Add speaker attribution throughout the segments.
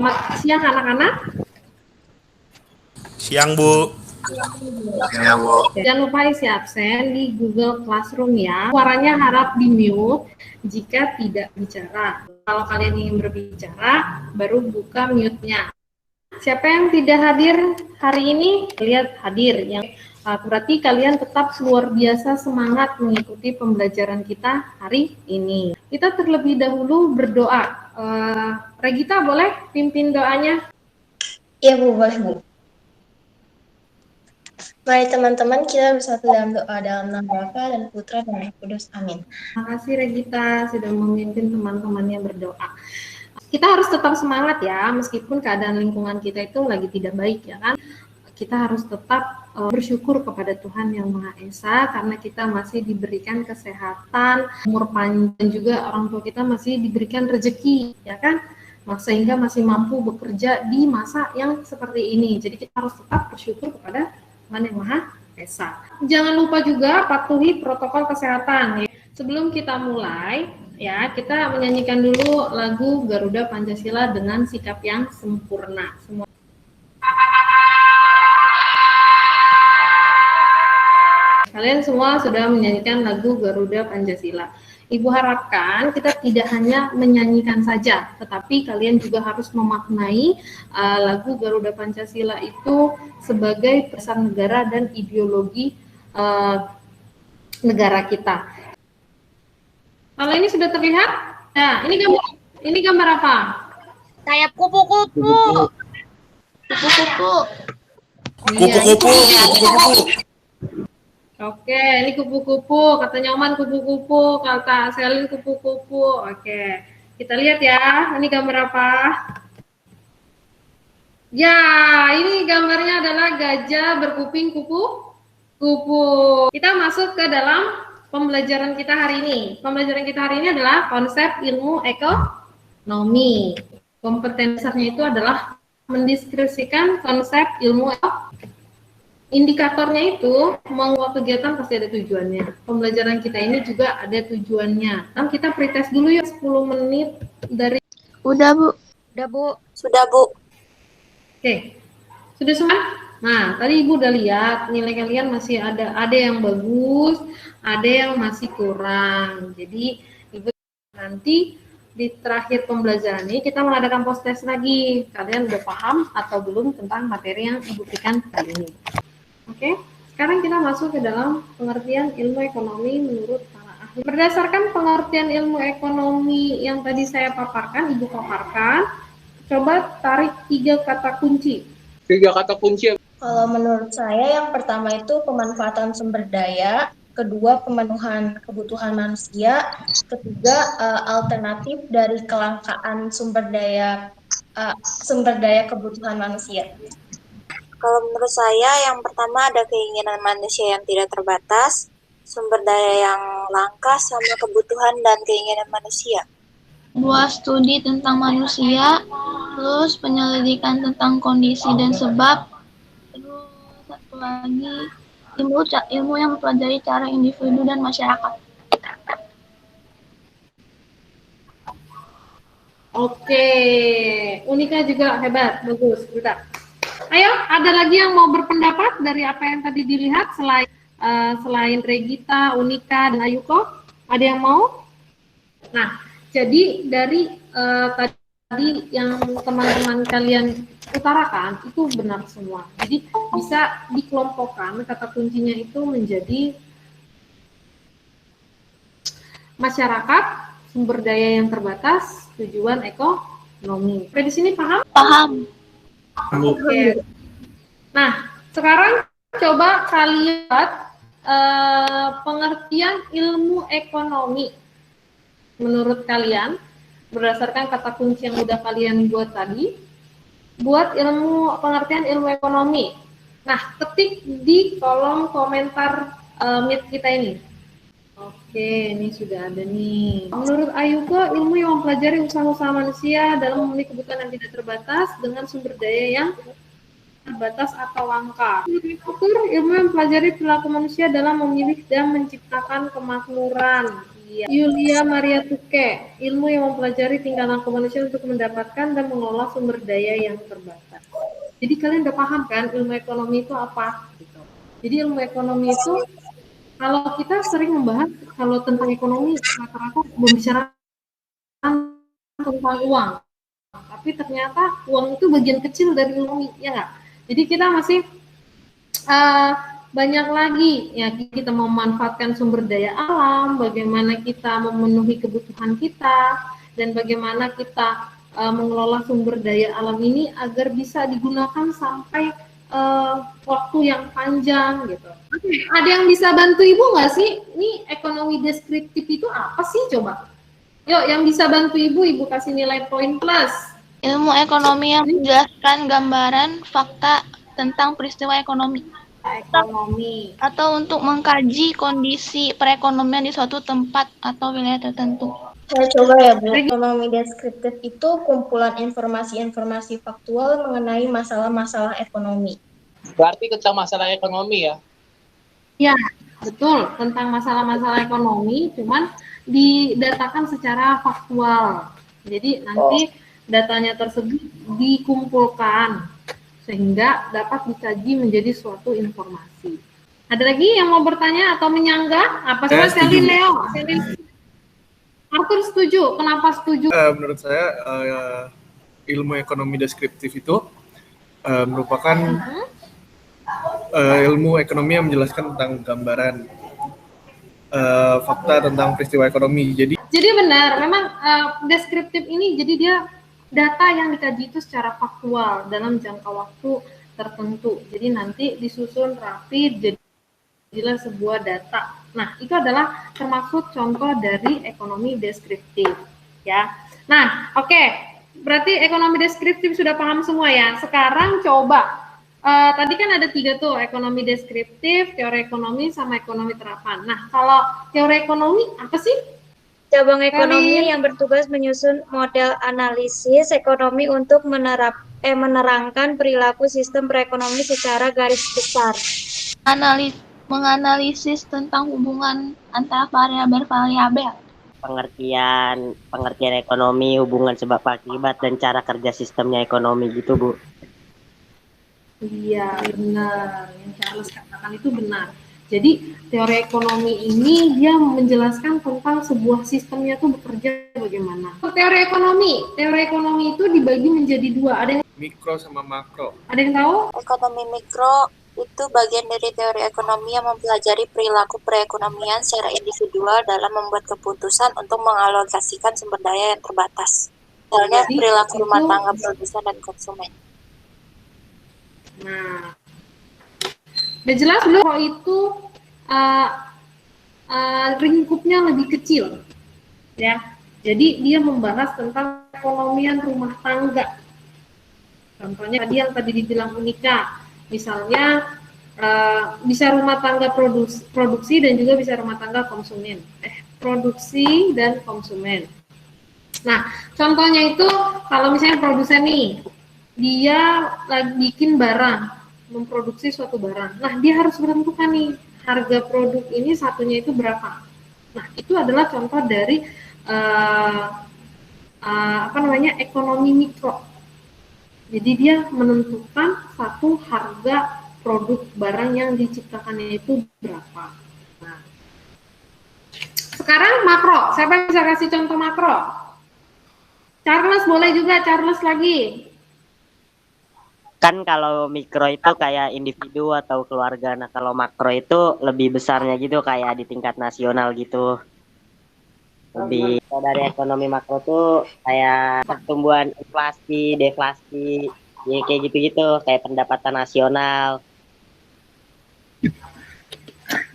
Speaker 1: Selamat siang anak-anak.
Speaker 2: Siang, Bu.
Speaker 1: Jangan lupa isi absen di Google Classroom ya. Suaranya harap di-mute jika tidak bicara. Kalau kalian ingin berbicara, baru buka mute-nya. Siapa yang tidak hadir hari ini? Lihat hadir. Berarti kalian tetap luar biasa semangat mengikuti pembelajaran kita hari ini. Kita terlebih dahulu berdoa. Regita boleh pimpin doanya?
Speaker 3: Iya Bu, boleh Bu. Mari teman-teman kita bersatu dalam doa dalam nama Bapa dan Putra dan Roh Kudus. Amin.
Speaker 1: Terima kasih Regita sudah memimpin teman-temannya berdoa. Kita harus tetap semangat ya, meskipun keadaan lingkungan kita itu lagi tidak baik ya kan. Kita harus tetap bersyukur kepada Tuhan Yang Maha Esa karena kita masih diberikan kesehatan, umur panjang, juga orang tua kita masih diberikan rezeki ya kan. Sehingga masih mampu bekerja di masa yang seperti ini. Jadi kita harus tetap bersyukur kepada Tuhan Yang Maha Esa. Jangan lupa juga patuhi protokol kesehatan. Sebelum kita mulai, ya kita menyanyikan dulu lagu Garuda Pancasila dengan sikap yang sempurna. Semua. Kalian semua sudah menyanyikan lagu Garuda Pancasila. Ibu harapkan kita tidak hanya menyanyikan saja, tetapi kalian juga harus memaknai lagu Garuda Pancasila itu sebagai pesan negara dan ideologi negara kita. Kalau ini sudah terlihat? Nah, ini gambar apa?
Speaker 4: Sayap kupu-kupu. Kupu-kupu.
Speaker 2: Kupu-kupu.
Speaker 1: Oke, ini kupu-kupu, kata Nyoman kupu-kupu, kata Selin kupu-kupu. Oke, kita lihat ya, ini gambar apa? Ya, ini gambarnya adalah gajah berkuping kupu-kupu. Kita masuk ke dalam pembelajaran kita hari ini. Pembelajaran kita hari ini adalah konsep ilmu ekonomi. Kompetensi dasarnya itu adalah mendeskripsikan konsep ilmu ekonomi. Indikatornya itu, menguak kegiatan pasti ada tujuannya. Pembelajaran kita ini juga ada tujuannya. Nah, kita pretest dulu ya 10 menit dari...
Speaker 4: Udah Bu. Udah Bu. Sudah Bu.
Speaker 1: Oke, sudah semua? Nah, tadi Ibu udah lihat nilai kalian masih ada yang bagus, ada yang masih kurang. Jadi, Ibu nanti di terakhir pembelajaran ini kita mengadakan post test lagi. Kalian udah paham atau belum tentang materi yang Ibu berikan kali ini? Oke, sekarang kita masuk ke dalam pengertian ilmu ekonomi menurut para ahli. Berdasarkan pengertian ilmu ekonomi yang tadi saya paparkan, Ibu paparkan, coba tarik 3 kata kunci.
Speaker 5: 3 kata kunci.
Speaker 3: Kalau menurut saya yang pertama itu pemanfaatan sumber daya, kedua pemenuhan kebutuhan manusia, ketiga alternatif dari kelangkaan sumber daya kebutuhan manusia.
Speaker 4: Kalau menurut saya yang pertama ada keinginan manusia yang tidak terbatas, sumber daya yang langka, sama kebutuhan dan keinginan manusia.
Speaker 6: Buat studi tentang manusia, terus penyelidikan tentang kondisi dan sebab, terus satu lagi ilmu yang mempelajari cara individu dan masyarakat.
Speaker 1: Oke, Unika juga hebat, bagus, udah. Ayo, ada lagi yang mau berpendapat dari apa yang tadi dilihat selain Regita, Unika, dan Ayuko? Ada yang mau? Nah, jadi dari tadi yang teman-teman kalian utarakan itu benar semua. Jadi bisa dikelompokkan kata kuncinya itu menjadi masyarakat, sumber daya yang terbatas, tujuan ekonomi. Oke, di sini paham?
Speaker 6: Paham.
Speaker 1: Oke. Nah, sekarang coba kalian lihat pengertian ilmu ekonomi menurut kalian berdasarkan kata kunci yang udah kalian buat tadi. Buat pengertian ilmu ekonomi. Nah, ketik di kolom komentar Meet kita ini. Oke, ini sudah ada nih. Menurut Ayuko, ilmu yang mempelajari usaha-usaha manusia dalam memenuhi kebutuhan yang tidak terbatas dengan sumber daya yang terbatas atau langka. Menurut ilmu yang mempelajari perilaku manusia dalam memilih dan menciptakan kemakmuran. Iya. Yulia Maria Tuke, ilmu yang mempelajari tingkatan kemanusiaan untuk mendapatkan dan mengelola sumber daya yang terbatas. Jadi kalian udah paham kan ilmu ekonomi itu apa? Gitu. Jadi ilmu ekonomi itu kalau kita sering membahas kalau tentang ekonomi rata-rata membicarakan tentang uang, tapi ternyata uang itu bagian kecil dari ilmu, ya nggak? Jadi kita masih banyak lagi ya, kita memanfaatkan sumber daya alam, bagaimana kita memenuhi kebutuhan kita, dan bagaimana kita mengelola sumber daya alam ini agar bisa digunakan sampai waktu yang panjang gitu. Ada yang bisa bantu Ibu nggak sih? Ini ekonomi deskriptif itu apa sih coba? Yuk, yang bisa bantu Ibu kasih nilai poin plus.
Speaker 6: Ilmu ekonomi yang menjelaskan gambaran fakta tentang peristiwa ekonomi.
Speaker 1: Ekonomi.
Speaker 6: Atau untuk mengkaji kondisi perekonomian di suatu tempat atau wilayah tertentu.
Speaker 3: Saya coba ya Bu, ekonomi deskriptif itu kumpulan informasi-informasi faktual mengenai masalah-masalah ekonomi.
Speaker 2: Berarti tentang masalah ekonomi ya?
Speaker 1: Ya, betul, tentang masalah-masalah ekonomi, cuman didatakan secara faktual. Jadi nanti datanya tersebut dikumpulkan sehingga dapat dikaji menjadi suatu informasi. Ada lagi yang mau bertanya atau menyanggah? Apa sih Selin Leo? Selin Arthur setuju. Kenapa setuju?
Speaker 5: Menurut saya ilmu ekonomi deskriptif itu merupakan ilmu ekonomi yang menjelaskan tentang gambaran fakta tentang peristiwa ekonomi. Jadi
Speaker 1: benar, memang deskriptif ini jadi dia data yang dikaji itu secara faktual dalam jangka waktu tertentu. Jadi nanti disusun rapi jadilah sebuah data. Nah, itu adalah termasuk contoh dari ekonomi deskriptif, ya. Nah, oke. Berarti ekonomi deskriptif sudah paham semua ya. Sekarang coba, tadi kan ada 3 tuh, ekonomi deskriptif, teori ekonomi, sama ekonomi terapan. Nah, kalau teori ekonomi apa sih?
Speaker 7: Cabang ekonomi yang bertugas menyusun model analisis ekonomi untuk menerangkan perilaku sistem perekonomian secara garis besar.
Speaker 6: Menganalisis tentang hubungan antara variabel-variabel.
Speaker 8: Pengertian ekonomi, hubungan sebab akibat, dan cara kerja sistemnya ekonomi gitu, Bu.
Speaker 1: Iya, benar. Yang Charles katakan itu benar. Jadi teori ekonomi ini dia menjelaskan tentang sebuah sistemnya tuh bekerja bagaimana. Teori ekonomi itu dibagi menjadi 2. Ada yang
Speaker 5: mikro sama makro.
Speaker 1: Ada yang tahu?
Speaker 4: Ekonomi mikro itu bagian dari teori ekonomi yang mempelajari perilaku perekonomian secara individual dalam membuat keputusan untuk mengalokasikan sumber daya yang terbatas. Misalnya perilaku rumah tangga, produsen, dan konsumen.
Speaker 1: Nah, udah jelas belum kalau itu lingkupnya lebih kecil, ya. Jadi dia membahas tentang perekonomian rumah tangga. Contohnya tadi yang dibilang Unika, misalnya bisa rumah tangga produksi dan juga bisa rumah tangga konsumen. Produksi dan konsumen. Nah, contohnya itu kalau misalnya produsen nih, dia lagi bikin barang, memproduksi suatu barang. Nah, dia harus menentukan nih harga produk ini satunya itu berapa. Nah, itu adalah contoh dari ekonomi mikro. Jadi dia menentukan satu harga produk barang yang diciptakannya itu berapa. Nah, sekarang makro. Siapa yang bisa kasih contoh makro? Charles boleh juga, Charles lagi.
Speaker 8: Kan kalau mikro itu kayak individu atau keluarga. Nah, kalau makro itu lebih besarnya gitu, kayak di tingkat nasional gitu. Lebih dari ekonomi makro tuh kayak pertumbuhan inflasi, deflasi, ya kayak gitu-gitu, kayak pendapatan nasional.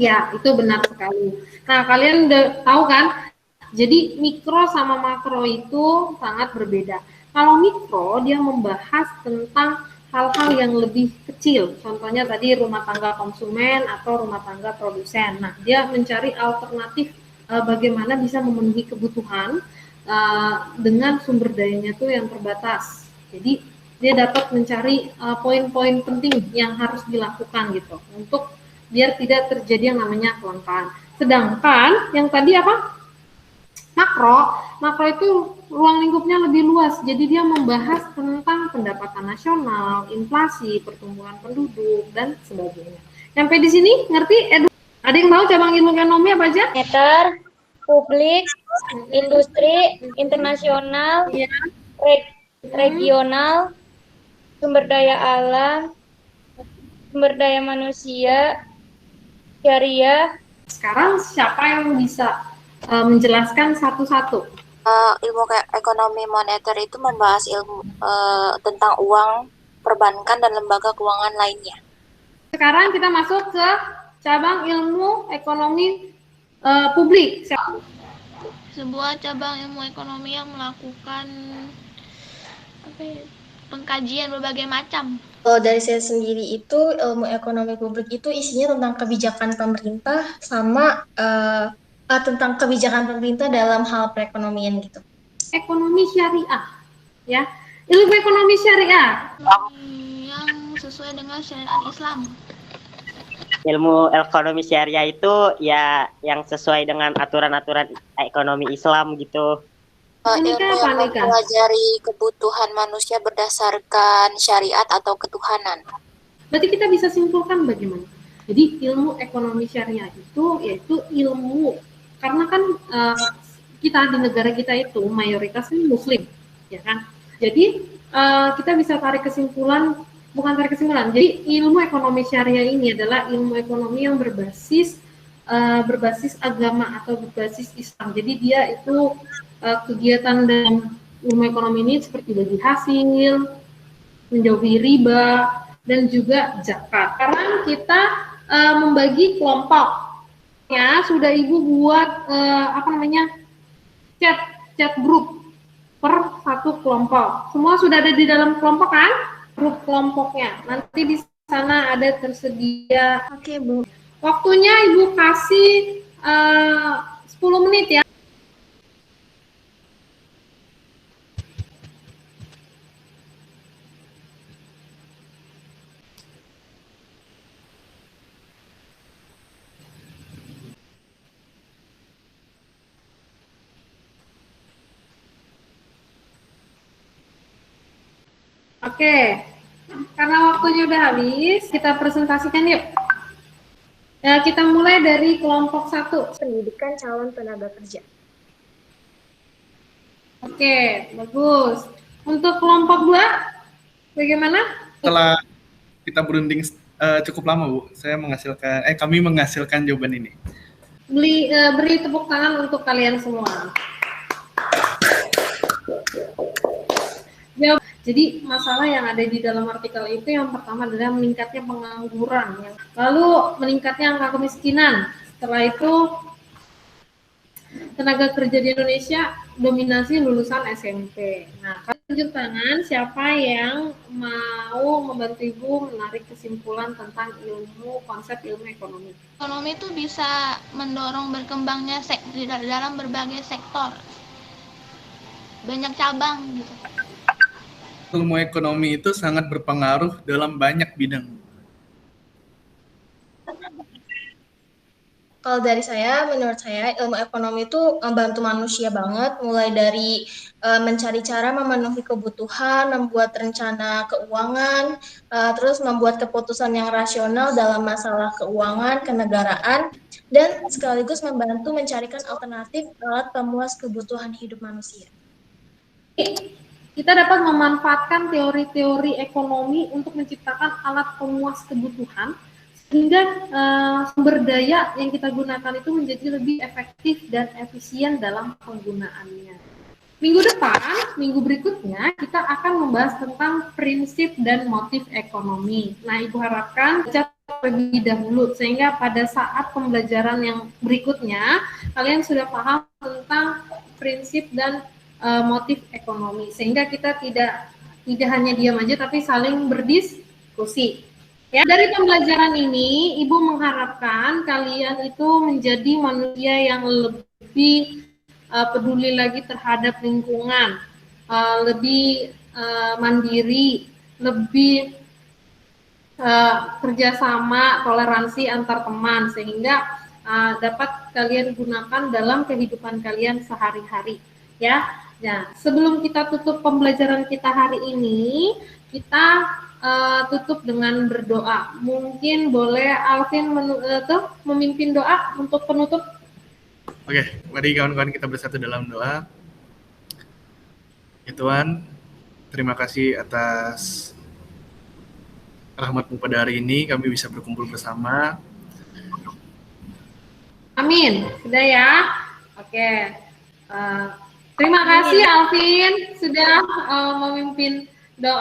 Speaker 1: Ya, itu benar sekali. Nah, kalian udah tahu kan? Jadi mikro sama makro itu sangat berbeda. Kalau mikro dia membahas tentang hal-hal yang lebih kecil. Contohnya tadi rumah tangga konsumen atau rumah tangga produsen. Nah, dia mencari alternatif bagaimana bisa memenuhi kebutuhan dengan sumber dayanya tuh yang terbatas. Jadi dia dapat mencari poin-poin penting yang harus dilakukan gitu untuk biar tidak terjadi yang namanya kelangkaan. Sedangkan yang tadi apa? Makro itu ruang lingkupnya lebih luas, jadi dia membahas tentang pendapatan nasional, inflasi, pertumbuhan penduduk, dan sebagainya. Sampai di sini ngerti? Ada yang tahu cabang ilmu ekonomi apa aja?
Speaker 7: Moneter, publik, industri, internasional, regional, sumber daya alam, sumber daya manusia, syariah.
Speaker 1: Sekarang siapa yang bisa menjelaskan satu-satu?
Speaker 4: Ilmu ekonomi moneter itu membahas ilmu tentang uang, perbankan, dan lembaga keuangan lainnya.
Speaker 1: Sekarang kita masuk ke cabang ilmu ekonomi publik.
Speaker 6: Sebuah cabang ilmu ekonomi yang melakukan pengkajian berbagai macam.
Speaker 3: Kalau dari saya sendiri itu ilmu ekonomi publik itu isinya tentang kebijakan pemerintah sama tentang kebijakan pemerintah dalam hal perekonomian gitu.
Speaker 1: Ekonomi syariah, ya. Ilmu ekonomi syariah
Speaker 6: yang sesuai dengan syariat Islam.
Speaker 8: Ilmu ekonomi syariah itu ya yang sesuai dengan aturan-aturan ekonomi Islam gitu.
Speaker 4: Ilmu yang mempelajari kebutuhan manusia berdasarkan syariat atau ketuhanan.
Speaker 1: Berarti kita bisa simpulkan bagaimana? Jadi ilmu ekonomi syariah itu yaitu ilmu, karena kan kita di negara kita itu mayoritasnya Muslim, ya kan? Jadi kita bisa tarik kesimpulan. Bukan tarik kesimpulan. Jadi ilmu ekonomi syariah ini adalah ilmu ekonomi yang berbasis agama atau berbasis Islam. Jadi dia itu kegiatan dalam ilmu ekonomi ini seperti bagi hasil, menjauhi riba, dan juga zakat. Sekarang kita membagi kelompok. Ya, sudah Ibu buat chat grup per satu kelompok. Semua sudah ada di dalam kelompok kan? Grup kelompoknya. Nanti di sana ada tersedia.
Speaker 3: Oke, Bu.
Speaker 1: Waktunya Ibu kasih 10 menit ya. Oke, karena waktunya udah habis, kita presentasikan yuk. Ya, kita mulai dari kelompok 1.
Speaker 3: Pendidikan calon tenaga kerja.
Speaker 1: Oke, bagus. Untuk kelompok 2, bagaimana?
Speaker 5: Setelah kita berunding cukup lama, Bu, kami menghasilkan jawaban ini.
Speaker 1: Beri tepuk tangan untuk kalian semua. Jadi masalah yang ada di dalam artikel itu yang pertama adalah meningkatnya pengangguran, lalu meningkatnya angka kemiskinan. Setelah itu tenaga kerja di Indonesia dominasi lulusan SMP. Nah, tunjuk tangan siapa yang mau membantu Ibu menarik kesimpulan tentang konsep ilmu ekonomi.
Speaker 6: Ekonomi itu bisa mendorong berkembangnya dalam berbagai sektor. Banyak cabang gitu.
Speaker 5: Ilmu ekonomi itu sangat berpengaruh dalam banyak bidang.
Speaker 3: Kalau dari saya, menurut saya ilmu ekonomi itu membantu manusia banget, mulai dari mencari cara memenuhi kebutuhan, membuat rencana keuangan, terus membuat keputusan yang rasional dalam masalah keuangan, kenegaraan, dan sekaligus membantu mencarikan alternatif alat pemuas kebutuhan hidup manusia.
Speaker 1: Kita dapat memanfaatkan teori-teori ekonomi untuk menciptakan alat pemuas kebutuhan, sehingga sumber daya yang kita gunakan itu menjadi lebih efektif dan efisien dalam penggunaannya. Minggu berikutnya, kita akan membahas tentang prinsip dan motif ekonomi. Nah, Ibu harapkan baca terlebih dahulu, sehingga pada saat pembelajaran yang berikutnya, kalian sudah paham tentang prinsip dan motif ekonomi, sehingga kita tidak hanya diam aja tapi saling berdiskusi. Ya, dari pembelajaran ini Ibu mengharapkan kalian itu menjadi manusia yang lebih peduli lagi terhadap lingkungan, lebih mandiri, lebih kerjasama, toleransi antar teman, sehingga dapat kalian gunakan dalam kehidupan kalian sehari-hari ya. Nah, sebelum kita tutup pembelajaran kita hari ini, kita tutup dengan berdoa. Mungkin boleh Alvin memimpin doa untuk penutup.
Speaker 5: Oke, mari kawan-kawan kita bersatu dalam doa. Ya Tuhan, terima kasih atas rahmat-Mu pada hari ini, kami bisa berkumpul bersama.
Speaker 1: Amin. Sudah ya? Oke. Terima kasih Alvin sudah memimpin